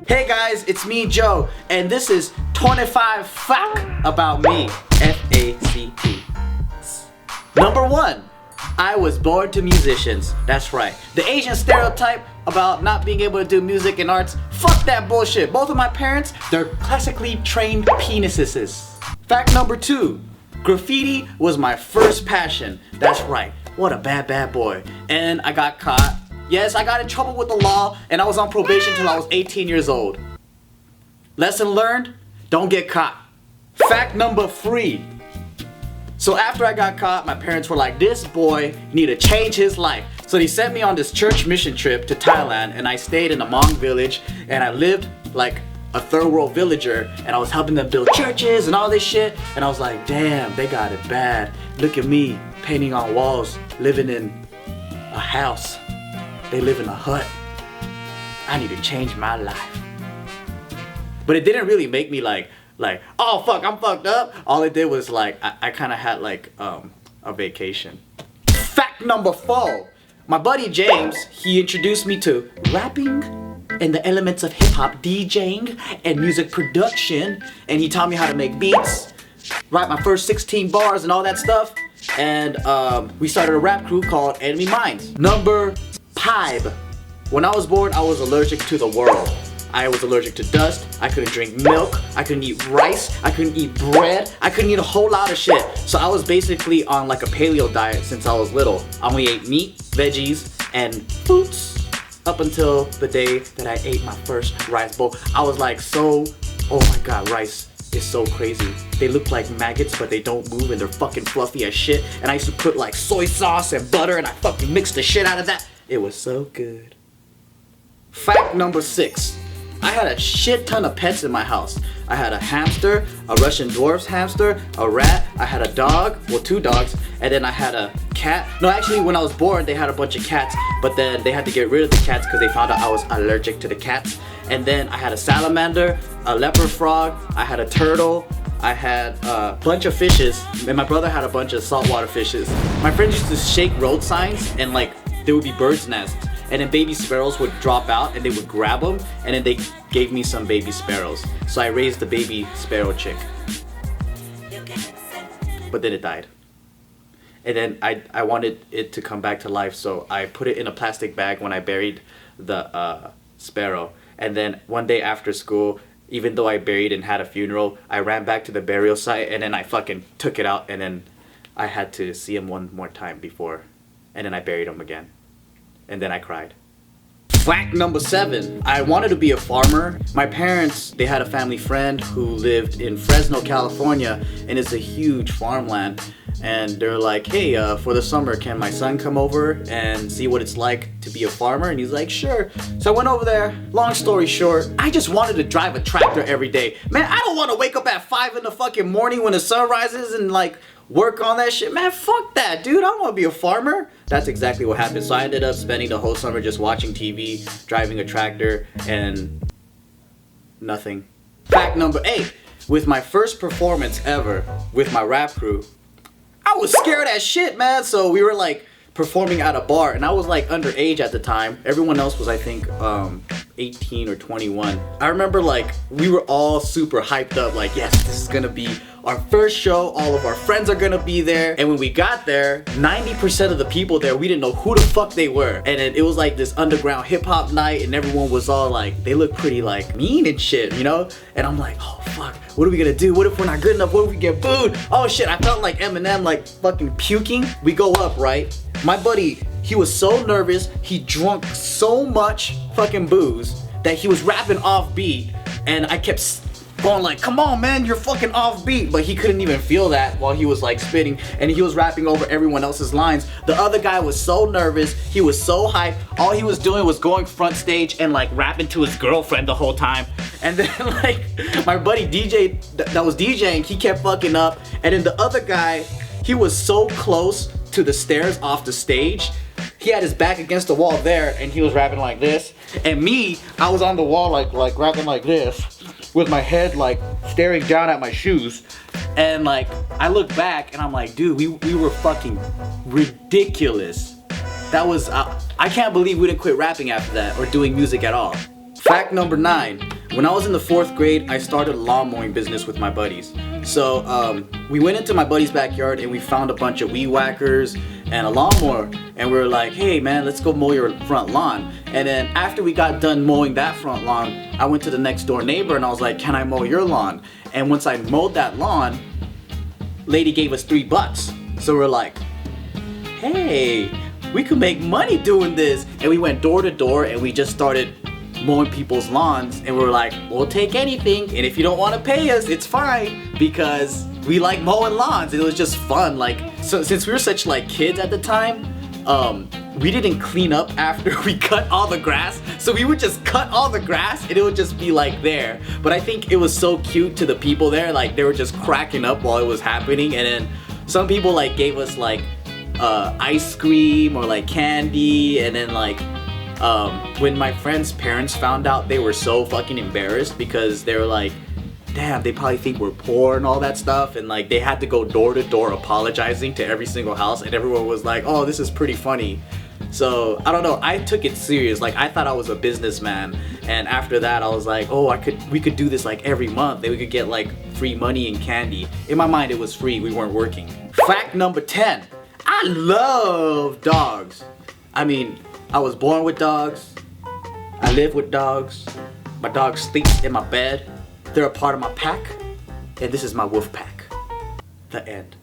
Hey guys, it's me, Joe, and this is 25 Fact About Me, F-A-C-T. Number 1, I was born to musicians. That's right. The Asian stereotype about not being able to do music and arts, fuck that bullshit. Both of my parents, they're classically trained penises. Fact number 2, graffiti was my first passion. That's right. What a bad boy. And I got caught. Yes, I got in trouble with the law, and I was on probation till I was 18 years old. Lesson learned, don't get caught. Fact number 3. So after I got caught, my parents were like, this boy need to change his life. So they sent me on this church mission trip to Thailand, and I stayed in a Hmong village, and I lived like a third world villager, and I was helping them build churches and all this shit, and I was like, damn, they got it bad. Look at me, painting on walls, living in a house. They live in a hut. I need to change my life. But it didn't really make me like, oh fuck, I'm fucked up. All it did was like, I kind of had like a vacation. Fact number 4. My buddy James, he introduced me to rapping and the elements of hip hop, DJing and music production. And he taught me how to make beats, write my first 16 bars and all that stuff. And we started a rap crew called Enemy Minds. Number 5. When I was born, I was allergic to the world. I was allergic to dust, I couldn't drink milk, I couldn't eat rice, I couldn't eat bread, I couldn't eat a whole lot of shit. So I was basically on like a paleo diet since I was little. I only ate meat, veggies, and fruits up until the day that I ate my first rice bowl. I was like oh my god, rice is so crazy. They look like maggots, but they don't move and they're fucking fluffy as shit. And I used to put like soy sauce and butter and I fucking mixed the shit out of that. It was so good. Fact number 6. I had a shit ton of pets in my house. I had a hamster, a Russian dwarf's hamster, a rat, I had a dog, well 2 dogs, and then I had a cat. No, actually when I was born they had a bunch of cats, but then they had to get rid of the cats because they found out I was allergic to the cats. And then I had a salamander, a leopard frog, I had a turtle, I had a bunch of fishes, and my brother had a bunch of saltwater fishes. My friends used to shake road signs and like there would be birds' nests. And then baby sparrows would drop out and they would grab them and then they gave me some baby sparrows. So I raised the baby sparrow chick. But then it died. And then I wanted it to come back to life, so I put it in a plastic bag when I buried the sparrow. And then one day after school, even though I buried and had a funeral, I ran back to the burial site and then I fucking took it out and then I had to see him one more time before. And then I buried him again. And then I cried. Fact number 7. I wanted to be a farmer. My parents, they had a family friend who lived in Fresno, California, and it's a huge farmland. And they're like, hey, for the summer, can my son come over and see what it's like to be a farmer? And he's like, sure. So I went over there. Long story short, I just wanted to drive a tractor every day. Man, I don't want to wake up at 5 in the fucking morning when the sun rises and like work on that shit. Man, fuck that, dude. I don't want to be a farmer. That's exactly what happened. So I ended up spending the whole summer just watching TV, driving a tractor, and nothing. Fact number 8. With my first performance ever with my rap crew, I was scared as shit, man. So we were like performing at a bar, and I was like underage at the time. Everyone else was, I think, 18 or 21. I remember like we were all super hyped up, like, yes, this is gonna be our first show, all of our friends are gonna be there. And when we got there, 90% of the people there, we didn't know who the fuck they were. And it was like this underground hip hop night, and everyone was all like, they look pretty like mean and shit, you know? And I'm like, oh fuck, what are we gonna do? What if we're not good enough? What if we get booed? Oh shit, I felt like Eminem, like fucking puking. We go up, right? My buddy, he was so nervous, he drunk so much fucking booze that he was rapping off beat, and I kept going like, come on man, you're fucking off beat, but he couldn't even feel that while he was like spitting, and he was rapping over everyone else's lines. The other guy was so nervous, he was so hyped, all he was doing was going front stage and like rapping to his girlfriend the whole time. And then like my buddy DJ that was DJing, he kept fucking up, and then the other guy, he was so close to the stairs off the stage, he had his back against the wall there, and he was rapping like this. And me, I was on the wall like rapping like this, with my head like staring down at my shoes. And like I look back and I'm like, dude, we were fucking ridiculous. That was, I can't believe we didn't quit rapping after that or doing music at all. Fact number 9. When I was in the 4th grade, I started a lawn mowing business with my buddies. So we went into my buddy's backyard and we found a bunch of weed whackers and a lawnmower, and we were like, hey man, let's go mow your front lawn. And then after we got done mowing that front lawn, I went to the next door neighbor and I was like, can I mow your lawn? And once I mowed that lawn, lady gave us $3. So we're like, hey, we could make money doing this. And we went door to door and we just started mowing people's lawns, and we're like, we'll take anything, and if you don't want to pay us, it's fine, because we like mowing lawns. It was just fun. Like, so since we were such like kids at the time, we didn't clean up after we cut all the grass, so we would just cut all the grass and it would just be like there. But I think it was so cute to the people there, like they were just cracking up while it was happening. And then some people like gave us like ice cream or like candy, and then like when my friend's parents found out, they were so fucking embarrassed, because they were like, damn, they probably think we're poor and all that stuff, and like they had to go door to door apologizing to every single house, and everyone was like, oh, this is pretty funny. So I don't know, I took it serious. Like I thought I was a businessman, and after that I was like, oh, we could do this like every month, and we could get like free money and candy. In my mind it was free, we weren't working. Fact number 10. I love dogs. I mean, I was born with dogs, I live with dogs, my dog sleeps in my bed, they're a part of my pack, and this is my wolf pack. The end.